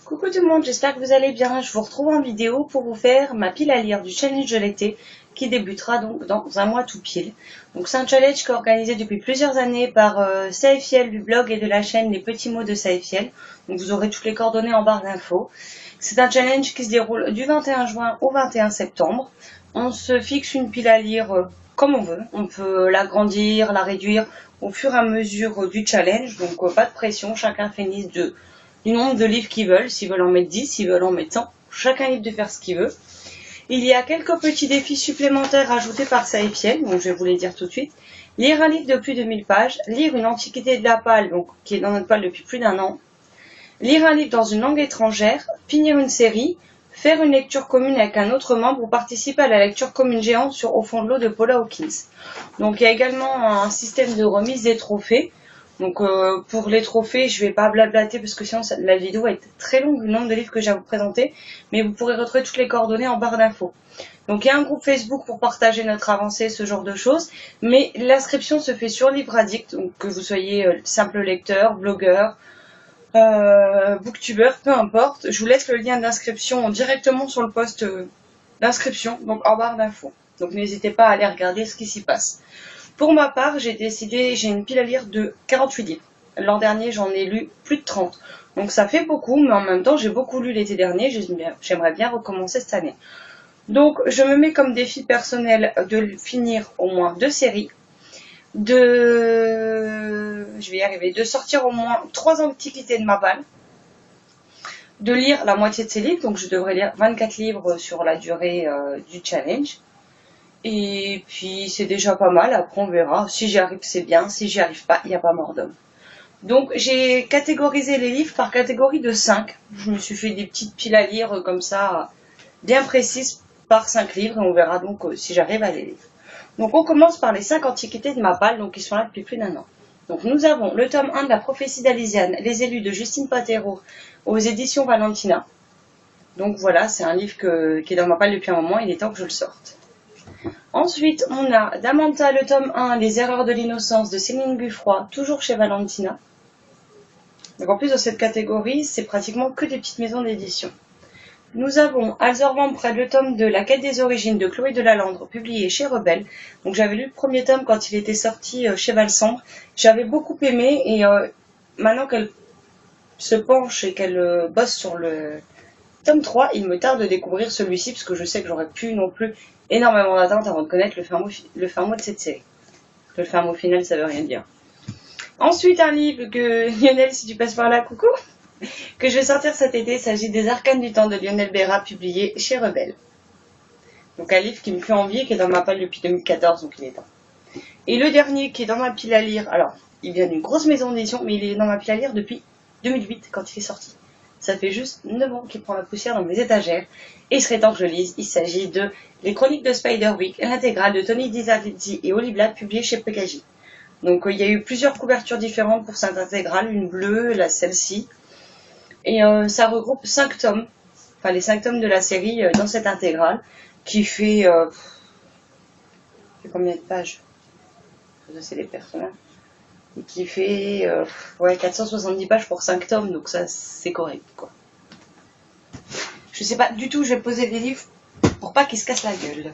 Coucou tout le monde, j'espère que vous allez bien. Je vous retrouve en vidéo pour vous faire ma pile à lire du challenge de l'été qui débutera donc dans un mois tout pile. Donc c'est un challenge qui est organisé depuis plusieurs années par Saïfiel du blog et de la chaîne Les Petits Mots de Saïfiel. Donc vous aurez toutes les coordonnées en barre d'infos. C'est un challenge qui se déroule du 21 juin au 21 septembre. On se fixe une pile à lire comme on veut. On peut l'agrandir, la réduire au fur et à mesure du challenge. Donc pas de pression, chacun fait une liste du nombre de livres qu'ils veulent, s'ils veulent en mettre 10, s'ils veulent en mettre 100, chacun est libre de faire ce qu'il veut. Il y a quelques petits défis supplémentaires ajoutés par Saïfiel, donc je vais vous les dire tout de suite. Lire un livre de plus de 1000 pages, lire une antiquité de la Palle, donc qui est dans notre Palle depuis plus d'un an, lire un livre dans une langue étrangère, finir une série, faire une lecture commune avec un autre membre ou participer à la lecture commune géante sur Au fond de l'eau de Paula Hawkins. Donc il y a également un système de remise des trophées. Donc pour les trophées, je vais pas blablater parce que sinon la vidéo va être très longue, le nombre de livres que j'ai à vous présenter, mais vous pourrez retrouver toutes les coordonnées en barre d'infos. Donc il y a un groupe Facebook pour partager notre avancée, ce genre de choses, mais l'inscription se fait sur Livre Addict, donc que vous soyez simple lecteur, blogueur, booktubeur, peu importe. Je vous laisse le lien d'inscription directement sur le post d'inscription, donc en barre d'infos. Donc n'hésitez pas à aller regarder ce qui s'y passe. Pour ma part, j'ai une pile à lire de 48 livres. L'an dernier, j'en ai lu plus de 30. Donc ça fait beaucoup, mais en même temps, j'ai beaucoup lu l'été dernier. J'aimerais bien recommencer cette année. Donc je me mets comme défi personnel de finir au moins 2 séries. Je vais y arriver. De sortir au moins 3 antiquités de ma balle. De lire la moitié de ces livres. Donc je devrais lire 24 livres sur la durée du challenge. Et puis c'est déjà pas mal, après on verra. Si j'y arrive, c'est bien. Si j'y arrive pas, il n'y a pas mort d'homme. Donc j'ai catégorisé les livres par catégorie de 5. Je me suis fait des petites piles à lire comme ça, bien précises par 5 livres. Et on verra donc si j'arrive à les lire. Donc on commence par les 5 antiquités de ma palle, donc ils sont là depuis plus d'un an. Donc nous avons le tome 1 de la prophétie d'Alysiane, Les élus de Justine Patero, aux éditions Valentina. Donc voilà, c'est un livre qui est dans ma palle depuis un moment, il est temps que je le sorte. Ensuite, on a Damanta, le tome 1, Les erreurs de l'innocence de Céline Guffroy, toujours chez Valentina. Donc en plus dans cette catégorie, c'est pratiquement que des petites maisons d'édition. Nous avons Alzorvampre, le tome 2, La quête des origines de Chloé Delalandre, publié chez Rebelle. Donc j'avais lu le premier tome quand il était sorti chez Valsambre. J'avais beaucoup aimé et maintenant qu'elle se penche et qu'elle bosse sur le tome 3, il me tarde de découvrir celui-ci parce que je sais que j'aurais pu non plus énormément d'attentes avant de connaître le fin mot de cette série. Le fin mot final, ça veut rien dire. Ensuite, un livre que Lionel, si tu passes par là, coucou, que je vais sortir cet été. Il s'agit des Arcanes du temps de Lionel Béra, publié chez Rebelle. Donc un livre qui me fait envie et qui est dans ma palle depuis 2014, donc il est temps. Et le dernier qui est dans ma pile à lire, alors, il vient d'une grosse maison d'édition, mais il est dans ma pile à lire depuis 2008, quand il est sorti. Ça fait juste 9 ans qu'il prend la poussière dans mes étagères. Et il serait temps que je lise. Il s'agit de Les Chroniques de Spiderwick, l'intégrale de Tony DiSavizzi et Oli Black, publiée chez Pegasi. Donc il y a eu plusieurs couvertures différentes pour cette intégrale, une bleue, celle-ci. Et ça regroupe 5 tomes, enfin les 5 tomes de la série dans cette intégrale, qui fait combien de pages? Je sais les personnages. Et qui fait 470 pages pour 5 tomes, donc ça c'est correct quoi. Je sais pas du tout, je vais poser des livres pour pas qu'ils se cassent la gueule.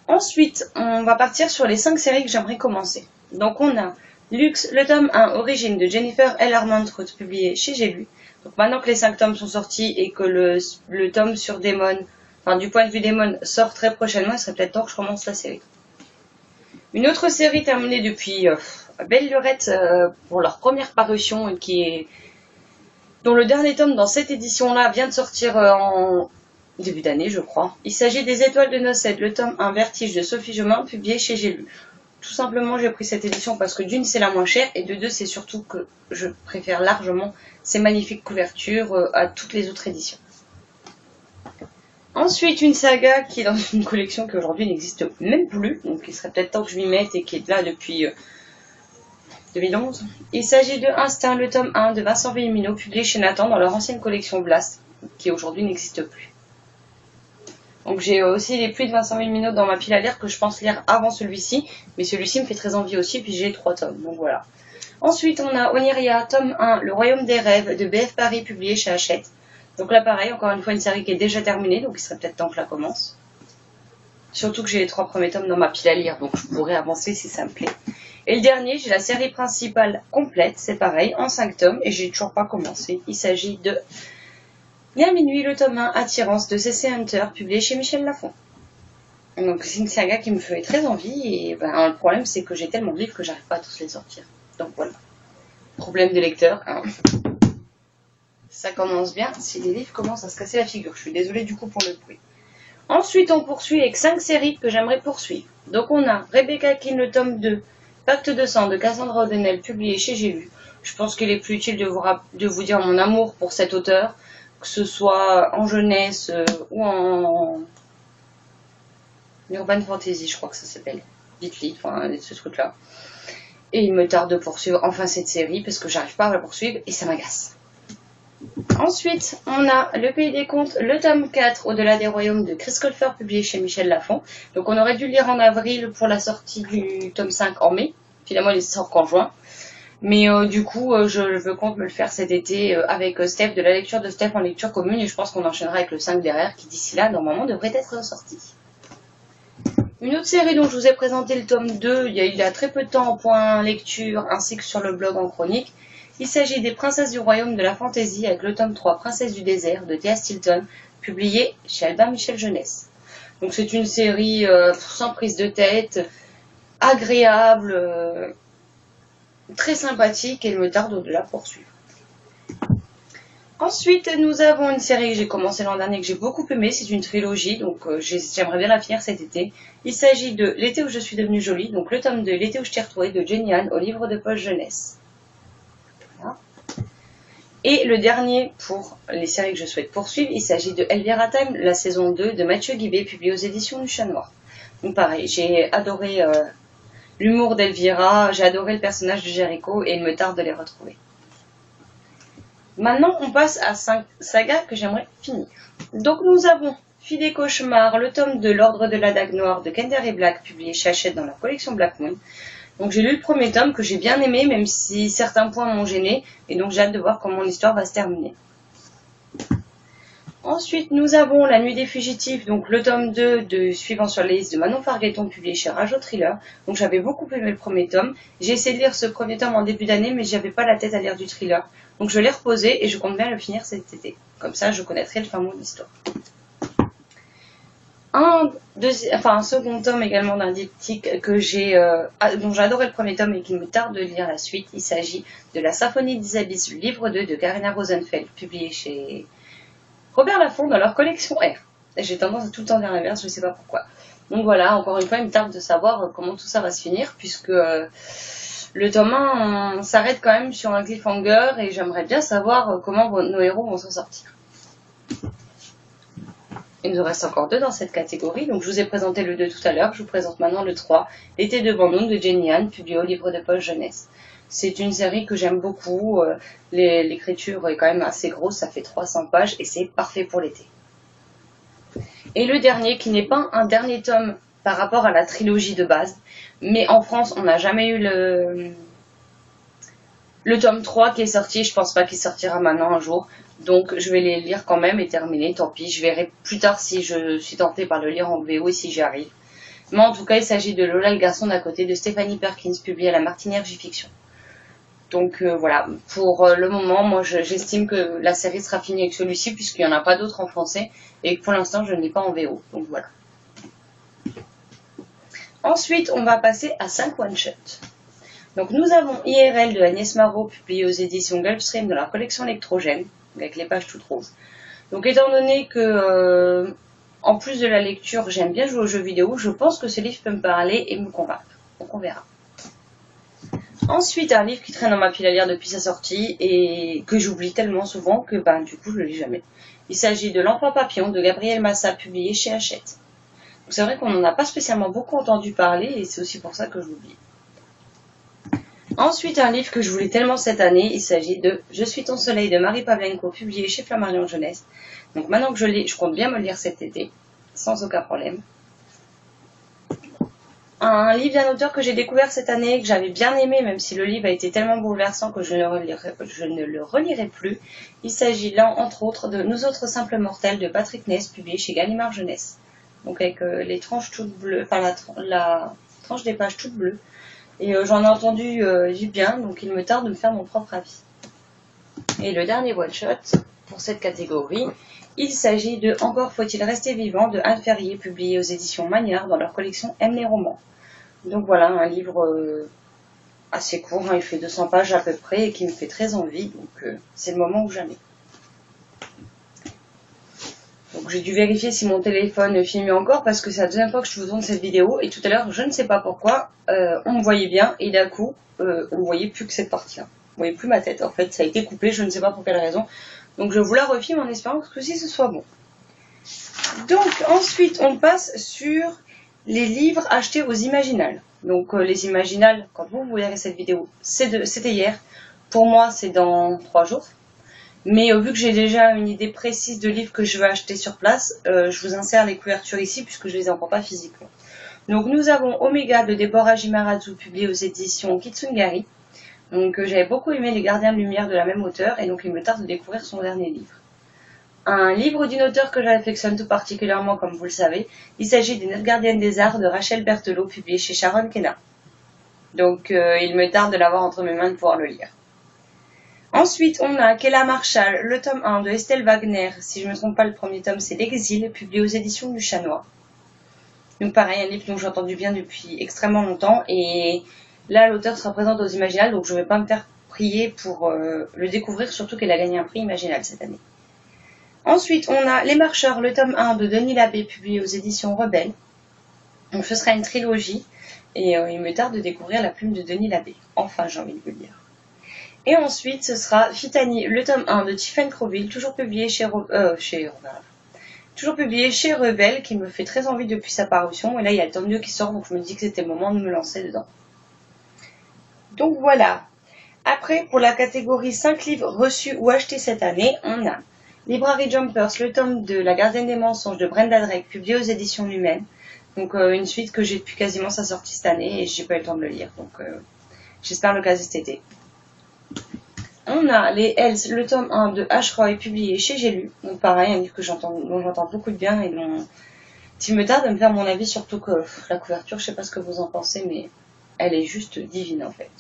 Ensuite, on va partir sur les 5 séries que j'aimerais commencer. Donc on a Lux, le tome 1, Origine de Jennifer L. Armentrout, publié chez J'ai lu. Donc maintenant que les 5 tomes sont sortis et que le tome sur Daemon, enfin du point de vue Daemon, sort très prochainement, il serait peut-être temps que je commence la série. Une autre série terminée depuis Belle Lurette pour leur première parution, dont le dernier tome dans cette édition-là vient de sortir en début d'année, je crois. Il s'agit des Étoiles de Nocède, le tome 1, Vertige de Sophie Gemin, publié chez J'ai lu. Tout simplement, j'ai pris cette édition parce que d'une, c'est la moins chère, et de deux, c'est surtout que je préfère largement ces magnifiques couvertures à toutes les autres éditions. Ensuite, une saga qui est dans une collection qui aujourd'hui n'existe même plus, donc il serait peut-être temps que je m'y mette et qui est là depuis 2011. Il s'agit de Instinct, le tome 1 de Vincent Villomino, publié chez Nathan dans leur ancienne collection Blast, qui aujourd'hui n'existe plus. Donc j'ai aussi les pluies de Vincent Villomino dans ma pile à lire que je pense lire avant celui-ci, mais celui-ci me fait très envie aussi, puis j'ai 3 tomes, donc voilà. Ensuite, on a Oniria, tome 1, Le Royaume des Rêves de BF Paris, publié chez Hachette. Donc là pareil, encore une fois une série qui est déjà terminée, donc il serait peut-être temps que je la commence. Surtout que j'ai les 3 premiers tomes dans ma pile à lire, donc je pourrais avancer si ça me plaît. Et le dernier, j'ai la série principale complète, c'est pareil, en 5 tomes, et j'ai toujours pas commencé. Il s'agit de Bien minuit, le tome 1, Attirance de C.C. Hunter, publié chez Michel Lafon. Donc c'est une saga qui me fait très envie, et le problème c'est que j'ai tellement de livres que j'arrive pas à tous les sortir. Donc voilà. Problème de lecteur, hein. Ça commence bien, si les livres commencent à se casser la figure. Je suis désolée du coup pour le bruit. Ensuite, on poursuit avec 5 séries que j'aimerais poursuivre. Donc on a Rebecca Keane, le tome 2, Pacte de sang de Cassandra O'Donnell, publié chez J'ai lu. Je pense qu'il est plus utile de vous dire mon amour pour cet auteur, que ce soit en jeunesse ou en urban fantasy, je crois que ça s'appelle. Vite, enfin, ce truc-là. Et il me tarde de poursuivre enfin cette série parce que j'arrive pas à la poursuivre et ça m'agace. Ensuite, on a Le Pays des Contes, le tome 4, Au-delà des royaumes de Chris Colfer, publié chez Michel Lafon. Donc on aurait dû le lire en avril pour la sortie du tome 5 en mai. Finalement, il sort qu'en juin. Mais du coup, je compte me le faire cet été avec Steph, de la lecture de Steph en lecture commune. Et je pense qu'on enchaînera avec le 5 derrière, qui d'ici là, normalement, devrait être sorti. Une autre série dont je vous ai présenté le tome 2, il y a très peu de temps en point lecture, ainsi que sur le blog en chronique. Il s'agit des Princesses du Royaume de la Fantaisie avec le tome 3, Princesse du désert, de Thea Stilton, publié chez Albin Michel Jeunesse. Donc c'est une série sans prise de tête, agréable, très sympathique, et il me tarde de la poursuivre. Ensuite, nous avons une série que j'ai commencé l'an dernier, que j'ai beaucoup aimée, c'est une trilogie, donc j'aimerais bien la finir cet été. Il s'agit de L'été où je suis devenue jolie, donc le tome 2, L'été où je t'ai retrouvée, de Jenny Han, au livre de poche jeunesse. Voilà. Et le dernier pour les séries que je souhaite poursuivre, il s'agit de Elvira Time, la saison 2 de Mathieu Guibé, publié aux éditions du Chat Noir. Donc pareil, j'ai adoré l'humour d'Elvira, j'ai adoré le personnage de Jericho et il me tarde de les retrouver. Maintenant, on passe à 5 sagas que j'aimerais finir. Donc nous avons Fille des cauchemars, le tome de l'Ordre de la Dague Noire de Canterbury Black, publié chez Hachette dans la collection Black Moon. Donc j'ai lu le premier tome que j'ai bien aimé, même si certains points m'ont gêné, et donc j'ai hâte de voir comment l'histoire va se terminer. Ensuite, nous avons La Nuit des Fugitifs, donc le tome 2 de Suivant sur les listes de Manon Fargueton, publié chez Rajo Thriller. Donc j'avais beaucoup aimé le premier tome. J'ai essayé de lire ce premier tome en début d'année, mais j'avais pas la tête à lire du thriller. Donc je l'ai reposé et je compte bien le finir cet été. Comme ça, je connaîtrai le fin mot de l'histoire. Un second tome également d'un diptyque que dont j'ai adoré le premier tome et qu'il me tarde de lire la suite. Il s'agit de La Symphonie des Abysses, le livre 2 de Karina Rosenfeld, publié chez Robert Laffont dans leur collection R. Et j'ai tendance à tout le temps dire l'inverse, je ne sais pas pourquoi. Donc voilà, encore une fois, il me tarde de savoir comment tout ça va se finir, puisque le tome 1 s'arrête quand même sur un cliffhanger et j'aimerais bien savoir comment nos héros vont s'en sortir. Il nous reste encore 2 dans cette catégorie, donc je vous ai présenté le 2 tout à l'heure, je vous présente maintenant le 3, L'été de Bandung de Jenny Han, publié au livre de poche jeunesse. C'est une série que j'aime beaucoup, l'écriture est quand même assez grosse, ça fait 300 pages et c'est parfait pour l'été. Et le dernier, qui n'est pas un dernier tome par rapport à la trilogie de base, mais en France on n'a jamais eu le tome 3 qui est sorti, je pense pas qu'il sortira maintenant un jour, donc je vais les lire quand même et terminer, tant pis, je verrai plus tard si je suis tentée par le lire en VO et si j'y arrive. Mais en tout cas il s'agit de Lola le garçon d'à côté de Stephanie Perkins, publié à la Martinière J-Fiction. Donc voilà, pour le moment, moi j'estime que la série sera finie avec celui-ci puisqu'il n'y en a pas d'autres en français et que pour l'instant je ne l'ai pas en VO, donc voilà. Ensuite, on va passer à 5 one-shots. Donc nous avons IRL de Agnès Marot, publié aux éditions Gulfstream dans la collection Electrogène, avec les pages toutes roses. Donc étant donné que, en plus de la lecture, j'aime bien jouer aux jeux vidéo, je pense que ce livre peut me parler et me convaincre. Donc on verra. Ensuite, un livre qui traîne dans ma pile à lire depuis sa sortie et que j'oublie tellement souvent que du coup je le lis jamais. Il s'agit de L'Enfant Papillon de Gabriel Massa, publié chez Hachette. Donc c'est vrai qu'on n'en a pas spécialement beaucoup entendu parler et c'est aussi pour ça que je l'oublie. Ensuite, un livre que je voulais tellement cette année, il s'agit de Je suis ton soleil de Marie Pavlenko, publié chez Flammarion Jeunesse. Donc maintenant que je l'ai, je compte bien me le lire cet été, sans aucun problème. Un livre d'un auteur que j'ai découvert cette année, que j'avais bien aimé, même si le livre a été tellement bouleversant que je ne le relirai plus. Il s'agit là, entre autres, de Nous autres simples mortels de Patrick Ness, publié chez Gallimard Jeunesse. Donc avec les tranches toutes bleues, enfin la tranche des pages toutes bleues. Et j'en ai entendu du bien, donc il me tarde de me faire mon propre avis. Et le dernier one-shot pour cette catégorie, il s'agit de Encore faut-il rester vivant de Anne Ferrier, publié aux éditions Magnard dans leur collection Aime les romans. Donc voilà, un livre assez court, hein, il fait 200 pages à peu près et qui me fait très envie, donc c'est le moment ou jamais. Donc j'ai dû vérifier si mon téléphone filmait encore parce que c'est la deuxième fois que je vous tourne cette vidéo et tout à l'heure, je ne sais pas pourquoi, on me voyait bien et d'un coup, on ne voyait plus que cette partie-là. On ne voyait plus ma tête, en fait, ça a été coupé, je ne sais pas pour quelle raison. Donc je vous la refilme en espérant que ceci ce soit bon. Donc ensuite, on passe sur les livres achetés aux Imaginales. Donc les Imaginales, quand vous verrez cette vidéo, c'était hier. Pour moi, c'est dans 3 jours. Mais vu que j'ai déjà une idée précise de livres que je veux acheter sur place, je vous insère les couvertures ici puisque je les ai encore pas physiquement. Donc nous avons Omega de Deborah Jimarazu, publié aux éditions Kitsungari. Donc j'avais beaucoup aimé Les Gardiens de Lumière de la même auteure et donc il me tarde de découvrir son dernier livre. Un livre d'une auteure que j'affectionne tout particulièrement, comme vous le savez. Il s'agit des 9 gardiennes des arts de Rachel Berthelot, publié chez Sharon Kenna. Donc il me tarde de l'avoir entre mes mains de pouvoir le lire. Ensuite, on a Kella Marshall, le tome 1 de Estelle Wagner. Si je ne me trompe pas, le premier tome c'est L'Exil, publié aux éditions du Chat Noir. Donc pareil, un livre dont j'ai entendu bien depuis extrêmement longtemps. Et là, l'auteur sera présente aux Imaginales, donc je ne vais pas me faire prier pour le découvrir, surtout qu'elle a gagné un prix Imaginal cette année. Ensuite, on a Les Marcheurs, le tome 1 de Denis Labbé, publié aux éditions Rebelle. Donc ce sera une trilogie, et il me tarde de découvrir la plume de Denis Labbé. Enfin, j'ai envie de le lire. Et ensuite, ce sera Fitani, le tome 1 de Tiffen Crowville, toujours publié chez Rebelle, qui me fait très envie depuis sa parution. Et là, il y a le tome 2 qui sort, donc je me dis que c'était le moment de me lancer dedans. Donc voilà. Après, pour la catégorie 5 livres reçus ou achetés cette année, on a Library Jumpers, le tome de La Gardienne des mensonges de Brenda Drake, publié aux éditions Lumen. Donc une suite que j'ai depuis quasiment sa sortie cette année et j'ai pas eu le temps de le lire. Donc j'espère le caser cet été. On a Les Hells, le tome 1 de H. Roy, publié chez J'ai lu. Donc pareil, un livre dont j'entends beaucoup de bien et dont il me tarde de me faire mon avis, surtout que la couverture, je sais pas ce que vous en pensez, mais elle est juste divine en fait.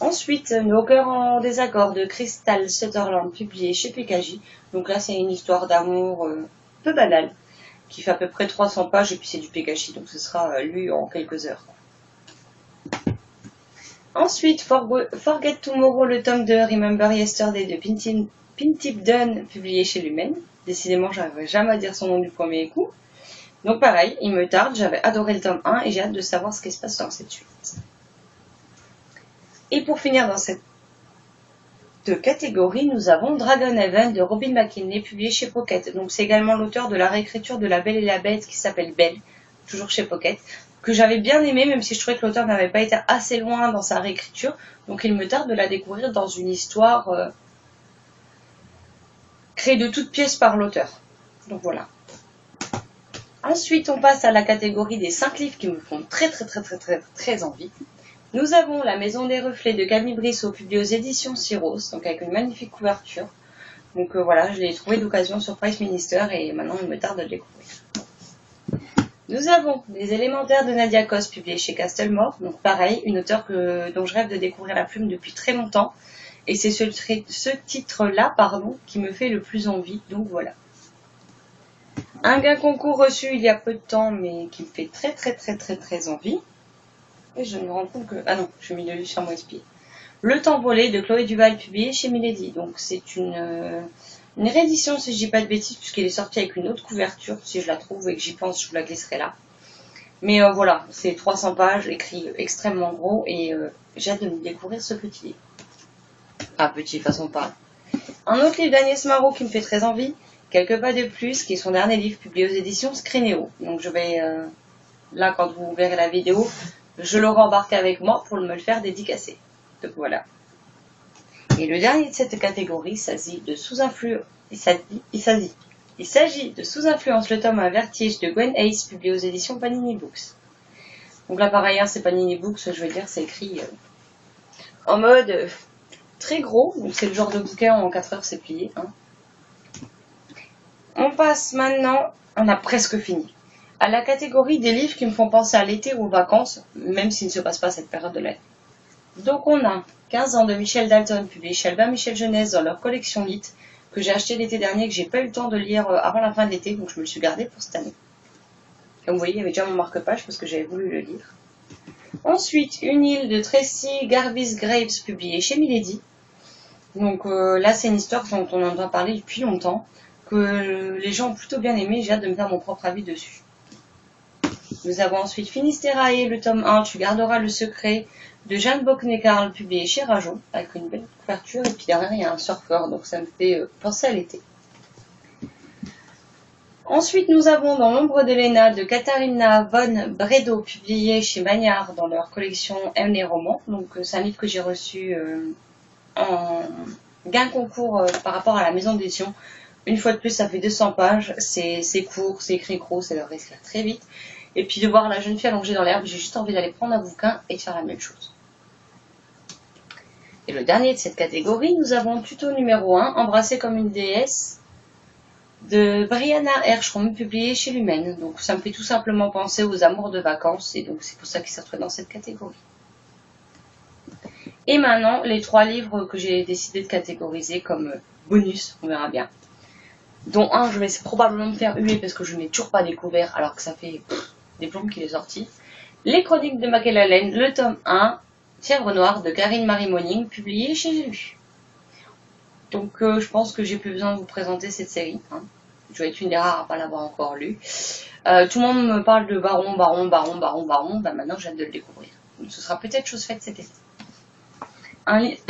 Ensuite, Nos cœurs en désaccord de Crystal Sutherland, publié chez PKJ. Donc là, c'est une histoire d'amour peu banale, qui fait à peu près 300 pages, et puis c'est du PKJ, donc ce sera lu en quelques heures. Ensuite, Forget Tomorrow, le tome de Remember Yesterday de Pintip Dunn, publié chez Lumen. Décidément, j'arriverai jamais à dire son nom du premier coup. Donc pareil, il me tarde, j'avais adoré le tome 1 et j'ai hâte de savoir ce qui se passe dans cette suite. Et pour finir dans cette catégorie, nous avons Dragon Heaven de Robin McKinley, publié chez Pocket. Donc c'est également l'auteur de la réécriture de La Belle et la Bête qui s'appelle Belle, toujours chez Pocket, que j'avais bien aimé, même si je trouvais que l'auteur n'avait pas été assez loin dans sa réécriture. Donc il me tarde de la découvrir dans une histoire créée de toutes pièces par l'auteur. Donc voilà. Ensuite, on passe à la catégorie des 5 livres qui me font très envie. Nous avons La Maison des Reflets de Camille Brissot, publié aux éditions Syros, donc avec une magnifique couverture. Donc voilà, je l'ai trouvé d'occasion sur Price Minister et maintenant il me tarde de le découvrir. Nous avons Les Élémentaires de Nadia Coste, publié chez Castlemore. Donc pareil, une auteure dont je rêve de découvrir la plume depuis très longtemps. Et c'est ce titre-là, qui me fait le plus envie. Donc voilà. Un gain concours reçu il y a peu de temps, mais qui me fait très envie. Et je me rends compte que... Ah non, je suis mis de lui sur mon espier. Le temps volé de Chloé Duval, publié chez Milady. Donc c'est une réédition, si je dis pas de bêtises, puisqu'elle est sortie avec une autre couverture. Si je la trouve et que j'y pense, je vous la glisserai là. Mais voilà, c'est 300 pages, écrit extrêmement gros, et j'ai hâte de me découvrir ce petit livre. Ah, petit, façon de parler. Un autre livre d'Agnès Marot qui me fait très envie, Quelques pas de plus, qui est son dernier livre, publié aux éditions Scrénéo. Donc je vais, là, quand vous verrez la vidéo, je l'aurai embarqué avec moi pour me le faire dédicacer. Donc voilà. Et le dernier de cette catégorie, il s'agit de Sous-influence, le tome Un vertige de Gwen Ace, publié aux éditions Panini Books. Donc là, par ailleurs, c'est pas Nini Books, je veux dire, c'est écrit en mode très gros. Donc c'est le genre de bouquin en 4 heures, c'est plié. Hein. On passe maintenant, on a presque fini, à la catégorie des livres qui me font penser à l'été ou aux vacances, même s'il ne se passe pas cette période de l'année. Donc on a 15 ans de Michel Dalton, publié chez Albin Michel Jeunesse dans leur collection Lit, que j'ai acheté l'été dernier, que j'ai pas eu le temps de lire avant la fin de l'été, donc je me le suis gardé pour cette année. Comme vous voyez, il y avait déjà mon marque-page parce que j'avais voulu le lire. Ensuite, Une île de Tracy Garvis Graves, publiée chez Milady. Donc là, c'est une histoire dont on entend parler depuis longtemps, que les gens ont plutôt bien aimé, j'ai hâte de me faire mon propre avis dessus. Nous avons ensuite Finisterae, le tome 1, Tu garderas le secret, de Jeanne Bockné-Carl, publié chez Rajo, avec une belle couverture, et puis derrière il y a un surfeur, donc ça me fait penser à l'été. Ensuite, nous avons Dans l'ombre d'Helena de Katharina von Bredow, publié chez Magnard dans leur collection M les romans. Donc c'est un livre que j'ai reçu en gain concours par rapport à la maison d'édition. Une fois de plus, ça fait 200 pages, c'est court, c'est écrit gros, ça leur écrire très vite. Et puis de voir la jeune fille allongée dans l'herbe, j'ai juste envie d'aller prendre un bouquin et de faire la même chose. Et le dernier de cette catégorie, nous avons Tuto numéro 1, Embrassée comme une déesse, de Brianna Hershrom, publié chez Lumen. Donc ça me fait tout simplement penser aux amours de vacances, et donc c'est pour ça qu'il s'est retrouvé dans cette catégorie. Et maintenant, les 3 livres que j'ai décidé de catégoriser comme bonus, on verra bien. Dont un, je vais probablement me faire huer parce que je n'ai toujours pas découvert, alors que ça fait des plombes qu'il est sorti. Les Chroniques de Maquelalen, le tome 1, Fièvre Noire de Karine Marie Moning, publié chez J'ai lu. Donc je pense que j'ai plus besoin de vous présenter cette série. Hein. Je vais être une des rares à pas l'avoir encore lu. Tout le monde me parle de Baron. Ben maintenant j'ai hâte de le découvrir. Donc, ce sera peut-être chose faite cet été. Un livre...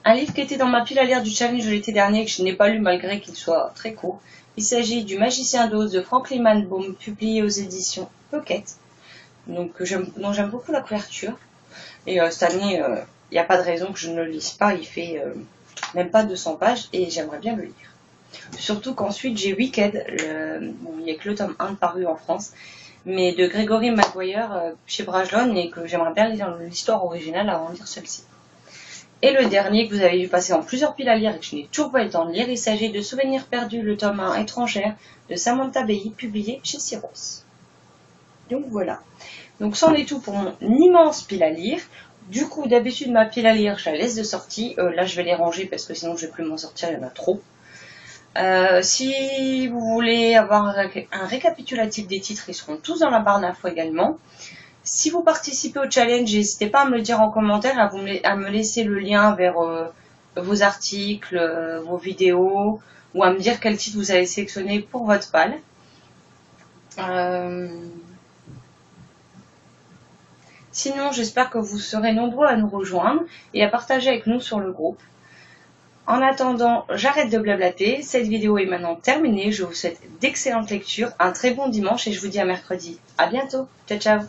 Un livre qui était dans ma pile à lire du challenge de l'été dernier, que je n'ai pas lu malgré qu'il soit très court. Il s'agit du Magicien d'Oz de Franklin Manbaum, publié aux éditions Pocket. Donc dont j'aime beaucoup la couverture. Et cette année, il n'y a pas de raison que je ne le lise pas. Il fait même pas 200 pages et j'aimerais bien le lire. Surtout qu'ensuite j'ai Wicked, bon, il n'y a que le tome 1 paru en France, mais de Gregory Maguire chez Brajlon, et que j'aimerais bien lire l'histoire originale avant de lire celle-ci. Et le dernier que vous avez vu passer en plusieurs piles à lire et que je n'ai toujours pas eu le temps de lire, il s'agit de Souvenirs perdus, le tome 1 étrangère de Samantha Bailly, publié chez Syros. Donc voilà. Donc c'en est tout pour mon immense pile à lire. Du coup, d'habitude, ma pile à lire, je la laisse de sortie. Là, je vais les ranger parce que sinon, je vais plus m'en sortir, il y en a trop. Si vous voulez avoir un récapitulatif des titres, ils seront tous dans la barre d'infos également. Si vous participez au challenge, n'hésitez pas à me le dire en commentaire, à me laisser le lien vers vos articles, vos vidéos, ou à me dire quel titre vous avez sélectionné pour votre pal. Sinon, j'espère que vous serez nombreux à nous rejoindre et à partager avec nous sur le groupe. En attendant, j'arrête de blablater. Cette vidéo est maintenant terminée. Je vous souhaite d'excellentes lectures, un très bon dimanche et je vous dis à mercredi. À bientôt. Ciao, ciao.